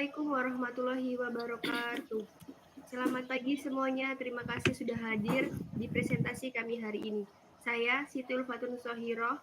Assalamualaikum warahmatullahi wabarakatuh. Selamat pagi semuanya, terima kasih sudah hadir di presentasi kami hari ini. Saya Siti Ulfatun Sohiroh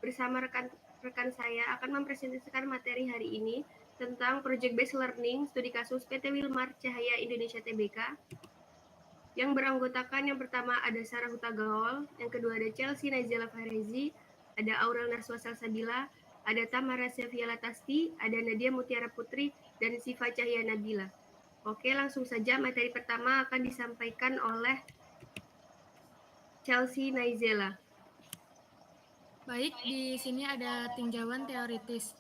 bersama rekan saya akan mempresentasikan materi hari ini tentang Project Based Learning studi kasus PT Wilmar Cahaya Indonesia Tbk yang beranggotakan yang pertama ada Sarah Huta Gaol, yang kedua ada Chelsea Nazila Farezi, ada Aurel Naswa Salsabila, ada Tamara Sevia Latasti, ada Nadia Mutiara Putri, dan Siva Cahya Nabila. Oke, langsung saja materi pertama akan disampaikan oleh Chelsea Naizela. Baik, di sini ada tinjauan teoritis.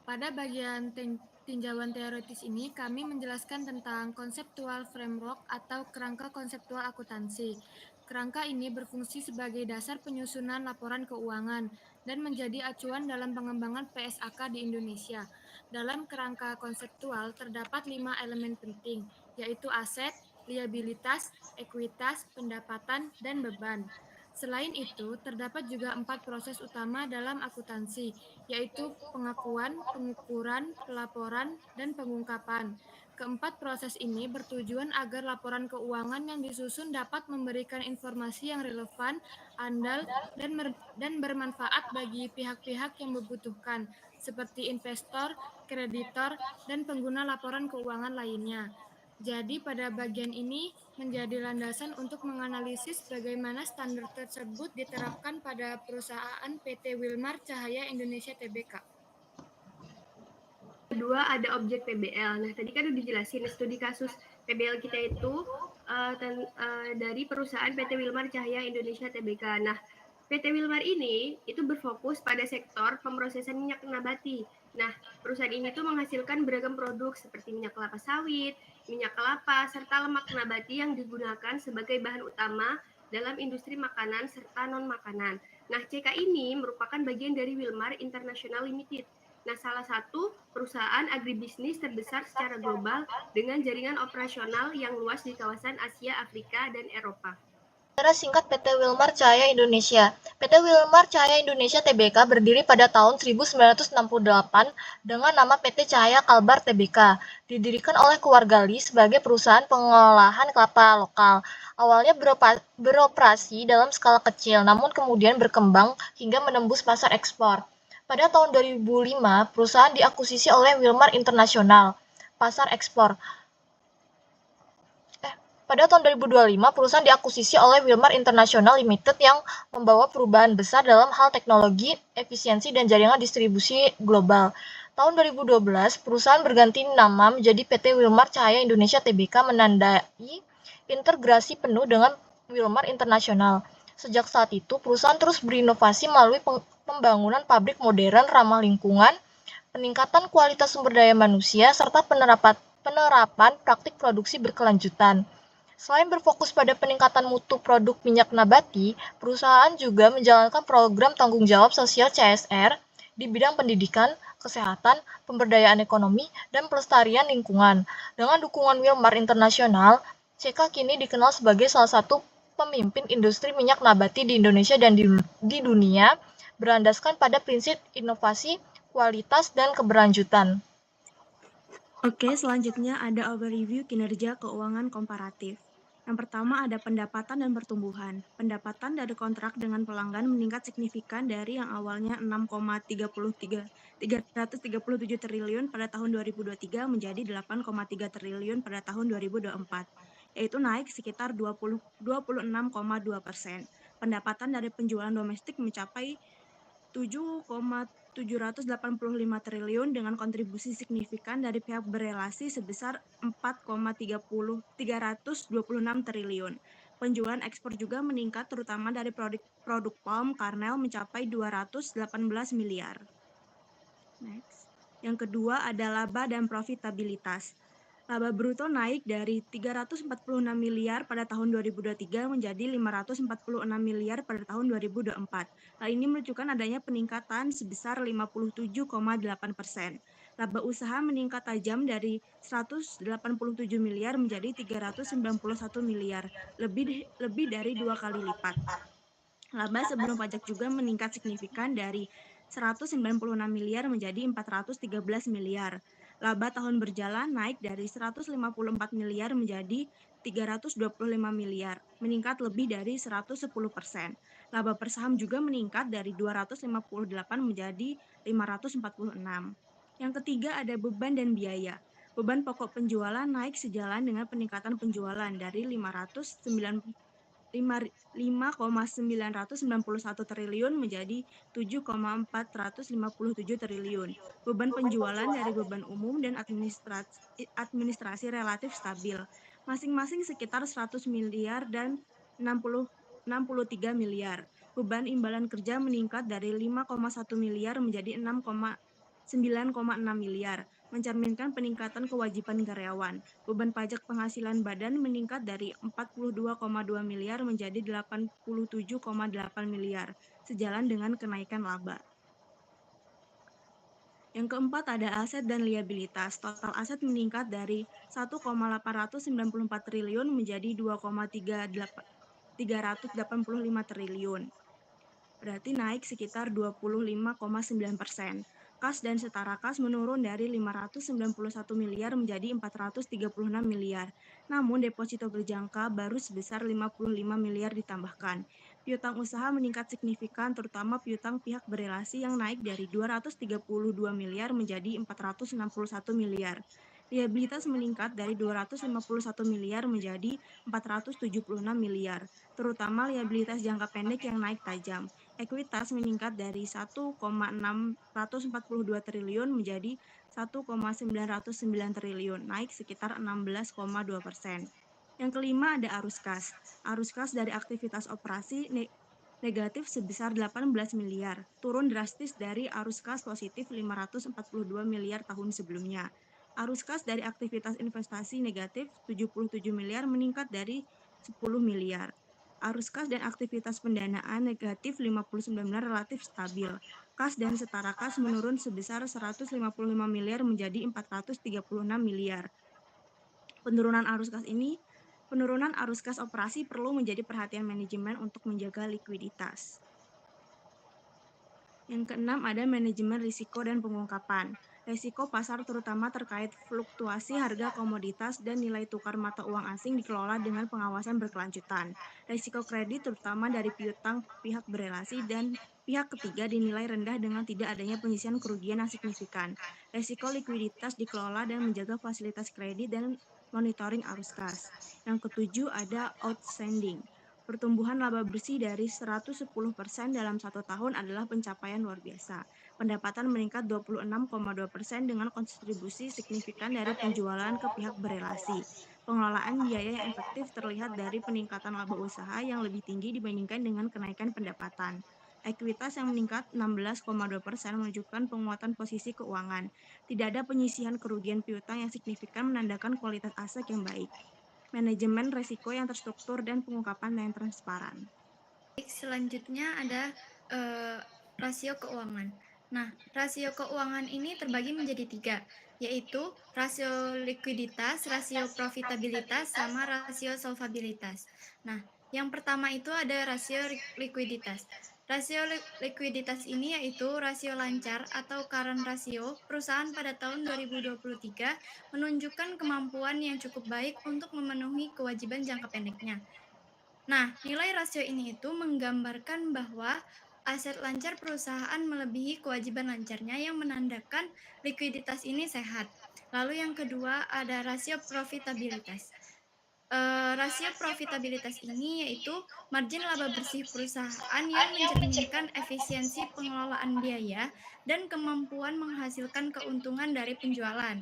Pada bagian tinjauan teoritis ini, kami menjelaskan tentang konseptual framework atau kerangka konseptual akuntansi. Kerangka ini berfungsi sebagai dasar penyusunan laporan keuangan dan menjadi acuan dalam pengembangan PSAK di Indonesia. Dalam kerangka konseptual terdapat 5 elemen penting, yaitu aset, liabilitas, ekuitas, pendapatan, dan beban. Selain itu, terdapat juga 4 proses utama dalam akuntansi, yaitu pengakuan, pengukuran, pelaporan, dan pengungkapan. Keempat proses ini bertujuan agar laporan keuangan yang disusun dapat memberikan informasi yang relevan, andal, dan bermanfaat bagi pihak-pihak yang membutuhkan, seperti investor, kreditor, dan pengguna laporan keuangan lainnya. Jadi pada bagian ini menjadi landasan untuk menganalisis bagaimana standar tersebut diterapkan pada perusahaan PT Wilmar Cahaya Indonesia Tbk. Kedua ada objek PBL. Nah, tadi kan udah dijelasin studi kasus PBL kita itu dari perusahaan PT Wilmar Cahaya Indonesia Tbk. Nah, PT Wilmar ini itu berfokus pada sektor pemrosesan minyak nabati. Nah, perusahaan ini tuh menghasilkan beragam produk seperti minyak kelapa sawit, minyak kelapa, serta lemak nabati yang digunakan sebagai bahan utama dalam industri makanan serta non-makanan. Nah, CK ini merupakan bagian dari Wilmar International Limited. Nah, salah satu perusahaan agribisnis terbesar secara global dengan jaringan operasional yang luas di kawasan Asia, Afrika, dan Eropa. Secara singkat PT Wilmar Cahaya Indonesia. PT Wilmar Cahaya Indonesia Tbk berdiri pada tahun 1968 dengan nama PT Cahaya Kalbar Tbk. Didirikan oleh keluarga Lee sebagai perusahaan pengolahan kelapa lokal. Awalnya beroperasi dalam skala kecil, namun kemudian berkembang hingga menembus pasar ekspor. Pada tahun 2005, perusahaan diakuisisi oleh Wilmar International, pasar ekspor. Pada tahun 2025, perusahaan diakuisisi oleh Wilmar International Limited yang membawa perubahan besar dalam hal teknologi, efisiensi, dan jaringan distribusi global. Tahun 2012, perusahaan berganti nama menjadi PT Wilmar Cahaya Indonesia Tbk menandai integrasi penuh dengan Wilmar International. Sejak saat itu, perusahaan terus berinovasi melalui pembangunan pabrik modern ramah lingkungan, peningkatan kualitas sumber daya manusia, serta penerapan praktik produksi berkelanjutan. Selain berfokus pada peningkatan mutu produk minyak nabati, perusahaan juga menjalankan program tanggung jawab sosial CSR di bidang pendidikan, kesehatan, pemberdayaan ekonomi, dan pelestarian lingkungan. Dengan dukungan Wilmar International, CK kini dikenal sebagai salah satu pemimpin industri minyak nabati di Indonesia dan di dunia, berlandaskan pada prinsip inovasi, kualitas, dan keberlanjutan. Oke, selanjutnya ada overview kinerja keuangan komparatif. Yang pertama ada pendapatan dan pertumbuhan. Pendapatan dari kontrak dengan pelanggan meningkat signifikan dari yang awalnya 6,337 triliun pada tahun 2023 menjadi 8,3 triliun pada tahun 2024, yaitu naik sekitar 26,2%. Pendapatan dari penjualan domestik mencapai 7,785 triliun dengan kontribusi signifikan dari pihak berelasi sebesar 4,326 triliun. Penjualan ekspor juga meningkat terutama dari produk palm kernel mencapai 218 miliar. Next. Yang kedua ada laba dan profitabilitas. Laba bruto naik dari 346 miliar pada tahun 2023 menjadi 546 miliar pada tahun 2024. Hal ini menunjukkan adanya peningkatan sebesar 57,8%. Laba usaha meningkat tajam dari 187 miliar menjadi 391 miliar, lebih dari 2 kali lipat. Laba sebelum pajak juga meningkat signifikan dari 196 miliar menjadi 413 miliar. Laba tahun berjalan naik dari 154 miliar menjadi 325 miliar, meningkat lebih dari 110%. Laba per saham juga meningkat dari 258 menjadi 546. Yang ketiga ada beban dan biaya. Beban pokok penjualan naik sejalan dengan peningkatan penjualan dari 5,991 triliun menjadi 7,457 triliun. Beban penjualan dari beban umum dan administrasi relatif stabil, masing-masing sekitar 100 miliar dan 63 miliar. Beban imbalan kerja meningkat dari 5,1 miliar menjadi 9,6 miliar, mencerminkan peningkatan kewajiban karyawan. Beban pajak penghasilan badan meningkat dari 42,2 miliar menjadi 87,8 miliar, sejalan dengan kenaikan laba. Yang keempat ada aset dan liabilitas. Total aset meningkat dari 1,894 triliun menjadi 2,385 triliun. Berarti naik sekitar 25,9%. Kas dan setara kas menurun dari 591 miliar menjadi 436 miliar. Namun deposito berjangka baru sebesar 55 miliar ditambahkan. Piutang usaha meningkat signifikan, terutama piutang pihak berelasi yang naik dari 232 miliar menjadi 461 miliar. Liabilitas meningkat dari 251 miliar menjadi 476 miliar, terutama liabilitas jangka pendek yang naik tajam. Ekuitas meningkat dari 1,642 triliun menjadi 1,909 triliun, naik sekitar 16,2%. Yang kelima ada arus kas. Arus kas dari aktivitas operasi negatif sebesar 18 miliar, turun drastis dari arus kas positif 542 miliar tahun sebelumnya. Arus kas dari aktivitas investasi negatif 77 miliar meningkat dari 10 miliar. Arus kas dan aktivitas pendanaan negatif 59 miliar relatif stabil. Kas dan setara kas menurun sebesar 155 miliar menjadi 436 miliar. Penurunan arus kas operasi perlu menjadi perhatian manajemen untuk menjaga likuiditas. Yang keenam ada manajemen risiko dan pengungkapan. Risiko pasar terutama terkait fluktuasi harga komoditas dan nilai tukar mata uang asing dikelola dengan pengawasan berkelanjutan. Risiko kredit terutama dari piutang pihak berelasi dan pihak ketiga dinilai rendah dengan tidak adanya penyisian kerugian yang signifikan. Risiko likuiditas dikelola dan menjaga fasilitas kredit dan monitoring arus kas. Yang ketujuh ada outstanding. Pertumbuhan laba bersih dari 110% dalam 1 tahun adalah pencapaian luar biasa. Pendapatan meningkat 26,2% dengan kontribusi signifikan dari penjualan ke pihak berelasi. Pengelolaan biaya yang efektif terlihat dari peningkatan laba usaha yang lebih tinggi dibandingkan dengan kenaikan pendapatan. Ekuitas yang meningkat 16,2% menunjukkan penguatan posisi keuangan. Tidak ada penyisihan kerugian piutang yang signifikan menandakan kualitas aset yang baik. Manajemen risiko yang terstruktur dan pengungkapan yang transparan. Selanjutnya ada rasio keuangan. Nah, rasio keuangan ini terbagi menjadi 3, yaitu rasio likuiditas, rasio profitabilitas, sama rasio solvabilitas. Nah, yang pertama itu ada rasio likuiditas. Rasio likuiditas ini yaitu rasio lancar atau current ratio perusahaan pada tahun 2023 menunjukkan kemampuan yang cukup baik untuk memenuhi kewajiban jangka pendeknya. Nah, nilai rasio ini itu menggambarkan bahwa aset lancar perusahaan melebihi kewajiban lancarnya yang menandakan likuiditas ini sehat. Lalu yang kedua ada rasio profitabilitas. Rasio profitabilitas ini yaitu margin laba bersih perusahaan yang mencerminkan efisiensi pengelolaan biaya dan kemampuan menghasilkan keuntungan dari penjualan.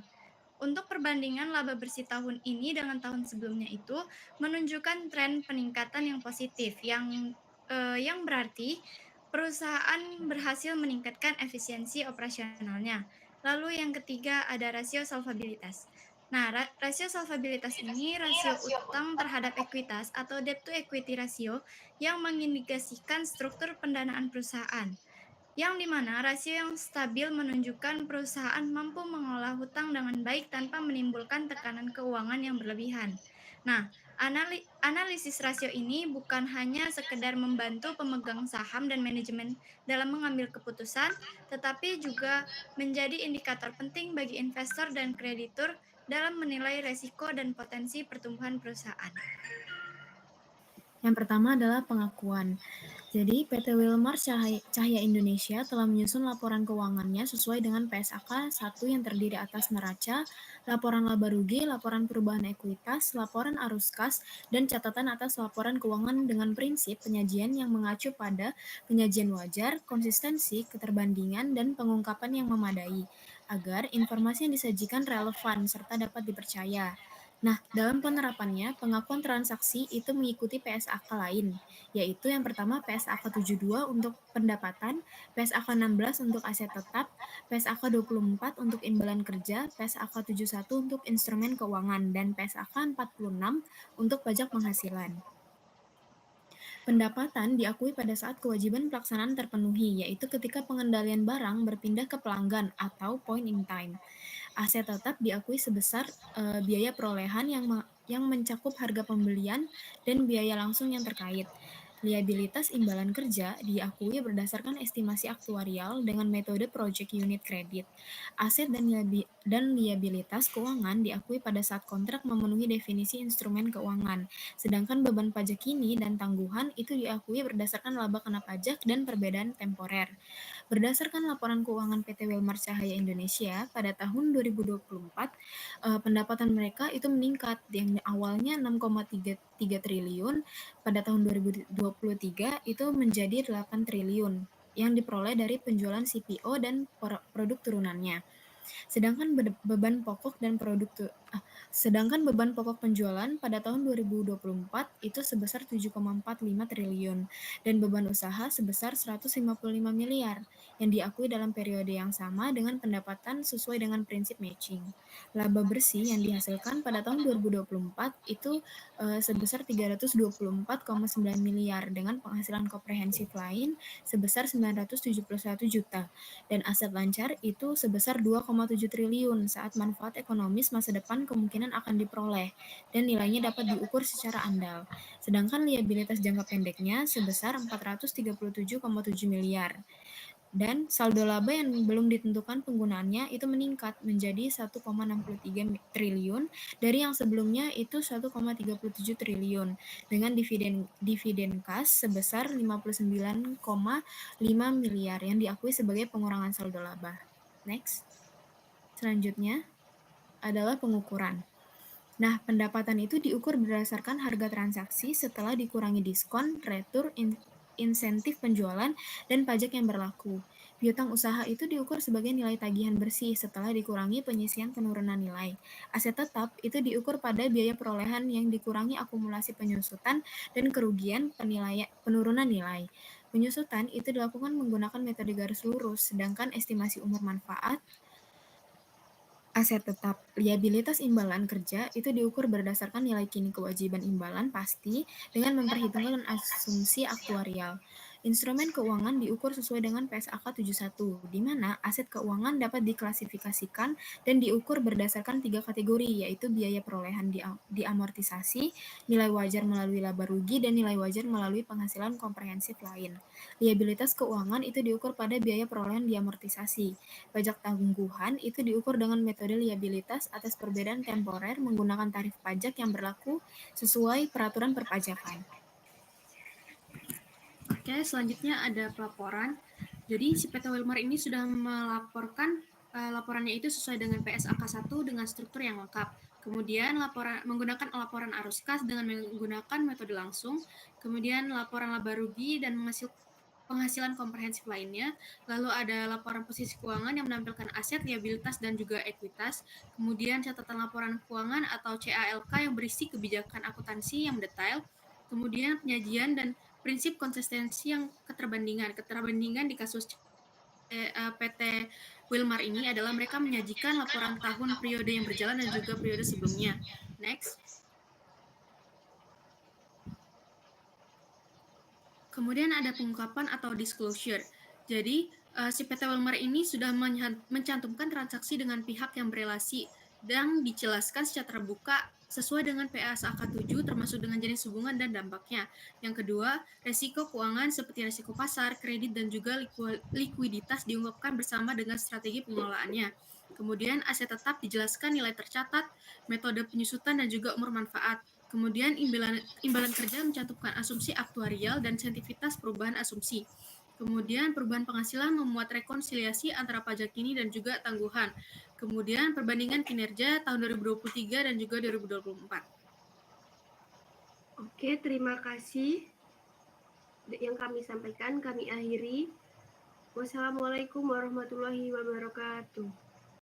Untuk perbandingan laba bersih tahun ini dengan tahun sebelumnya itu menunjukkan tren peningkatan yang positif yang berarti perusahaan berhasil meningkatkan efisiensi operasionalnya. Lalu yang ketiga ada rasio solvabilitas. Nah, rasio solvabilitas ini rasio utang terhadap ekuitas atau debt to equity ratio yang mengindikasikan struktur pendanaan perusahaan yang dimana rasio yang stabil menunjukkan perusahaan mampu mengolah hutang dengan baik tanpa menimbulkan tekanan keuangan yang berlebihan. Nah, analisis rasio ini bukan hanya sekedar membantu pemegang saham dan manajemen dalam mengambil keputusan, tetapi juga menjadi indikator penting bagi investor dan kreditur dalam menilai resiko dan potensi pertumbuhan perusahaan. Yang pertama adalah pengakuan. Jadi, PT Wilmar Cahya Indonesia telah menyusun laporan keuangannya sesuai dengan PSAK 1 yang terdiri atas neraca, laporan laba rugi, laporan perubahan ekuitas, laporan arus kas, dan catatan atas laporan keuangan dengan prinsip penyajian yang mengacu pada penyajian wajar, konsistensi, keterbandingan, dan pengungkapan yang memadai, agar informasi yang disajikan relevan serta dapat dipercaya. Nah, dalam penerapannya, pengakuan transaksi itu mengikuti PSAK lain, yaitu yang pertama PSAK 72 untuk pendapatan, PSAK 16 untuk aset tetap, PSAK 24 untuk imbalan kerja, PSAK 71 untuk instrumen keuangan, dan PSAK 46 untuk pajak penghasilan. Pendapatan diakui pada saat kewajiban pelaksanaan terpenuhi, yaitu ketika pengendalian barang berpindah ke pelanggan atau point in time. Aset tetap diakui sebesar biaya perolehan yang mencakup harga pembelian dan biaya langsung yang terkait. Liabilitas imbalan kerja diakui berdasarkan estimasi aktuarial dengan metode Project Unit Credit. Aset dan liabilitas keuangan diakui pada saat kontrak memenuhi definisi instrumen keuangan, sedangkan beban pajak kini dan tangguhan itu diakui berdasarkan laba kena pajak dan perbedaan temporer. Berdasarkan laporan keuangan PT Wilmar Cahya Indonesia pada tahun 2024, pendapatan mereka itu meningkat yang awalnya 6,3 triliun pada tahun 2023 itu menjadi 8 triliun yang diperoleh dari penjualan CPO dan produk turunannya. Sedangkan beban pokok penjualan pada tahun 2024 itu sebesar 7,45 triliun dan beban usaha sebesar 155 miliar yang diakui dalam periode yang sama dengan pendapatan sesuai dengan prinsip matching. Laba bersih yang dihasilkan pada tahun 2024 itu sebesar 324,9 miliar dengan penghasilan komprehensif lain sebesar 971 juta dan aset lancar itu sebesar 2,7 triliun saat manfaat ekonomis masa depan kemungkinan akan diperoleh dan nilainya dapat diukur secara andal. Sedangkan liabilitas jangka pendeknya sebesar 437,7 miliar. Dan saldo laba yang belum ditentukan penggunaannya itu meningkat menjadi 1,63 triliun dari yang sebelumnya itu 1,37 triliun dengan dividen kas sebesar 59,5 miliar yang diakui sebagai pengurangan saldo laba. Next. Selanjutnya adalah pengukuran. Nah, pendapatan itu diukur berdasarkan harga transaksi setelah dikurangi diskon, retur, insentif penjualan, dan pajak yang berlaku. Piutang usaha itu diukur sebagai nilai tagihan bersih setelah dikurangi penyisian penurunan nilai. Aset tetap itu diukur pada biaya perolehan yang dikurangi akumulasi penyusutan dan kerugian penurunan nilai. Penyusutan itu dilakukan menggunakan metode garis lurus, sedangkan estimasi umur manfaat aset tetap. Liabilitas imbalan kerja itu diukur berdasarkan nilai kini kewajiban imbalan pasti dengan memperhitungkan asumsi aktuarial. Instrumen keuangan diukur sesuai dengan PSAK 71, di mana aset keuangan dapat diklasifikasikan dan diukur berdasarkan 3 kategori, yaitu biaya perolehan diamortisasi, nilai wajar melalui laba rugi, dan nilai wajar melalui penghasilan komprehensif lain. Liabilitas keuangan itu diukur pada biaya perolehan diamortisasi. Pajak tangguhan itu diukur dengan metode liabilitas atas perbedaan temporer menggunakan tarif pajak yang berlaku sesuai peraturan perpajakan. Oke, selanjutnya ada pelaporan. Jadi si PT Wilmar ini sudah melaporkan laporannya itu sesuai dengan PSAK 1 dengan struktur yang lengkap. Kemudian menggunakan laporan arus kas dengan menggunakan metode langsung. Kemudian laporan laba rugi dan penghasilan komprehensif lainnya. Lalu ada laporan posisi keuangan yang menampilkan aset, liabilitas, dan juga ekuitas. Kemudian catatan laporan keuangan atau CALK yang berisi kebijakan akuntansi yang detail. Kemudian penyajian dan prinsip konsistensi yang keterbandingan. Keterbandingan di kasus PT Wilmar ini adalah mereka menyajikan laporan tahun periode yang berjalan dan juga periode sebelumnya. Next. Kemudian ada pengungkapan atau disclosure. Jadi, si PT Wilmar ini sudah mencantumkan transaksi dengan pihak yang berelasi dan dijelaskan secara terbuka sesuai dengan PSAK 7 termasuk dengan jenis hubungan dan dampaknya. Yang kedua, resiko keuangan seperti resiko pasar, kredit, dan juga likuiditas diungkapkan bersama dengan strategi pengelolaannya. Kemudian aset tetap dijelaskan nilai tercatat, metode penyusutan, dan juga umur manfaat. Kemudian imbalan kerja mencantumkan asumsi aktuarial dan sensitivitas perubahan asumsi. Kemudian perubahan penghasilan memuat rekonsiliasi antara pajak kini dan juga tangguhan. Kemudian perbandingan kinerja tahun 2023 dan juga 2024. Oke, terima kasih yang kami sampaikan, kami akhiri. Wassalamualaikum warahmatullahi wabarakatuh.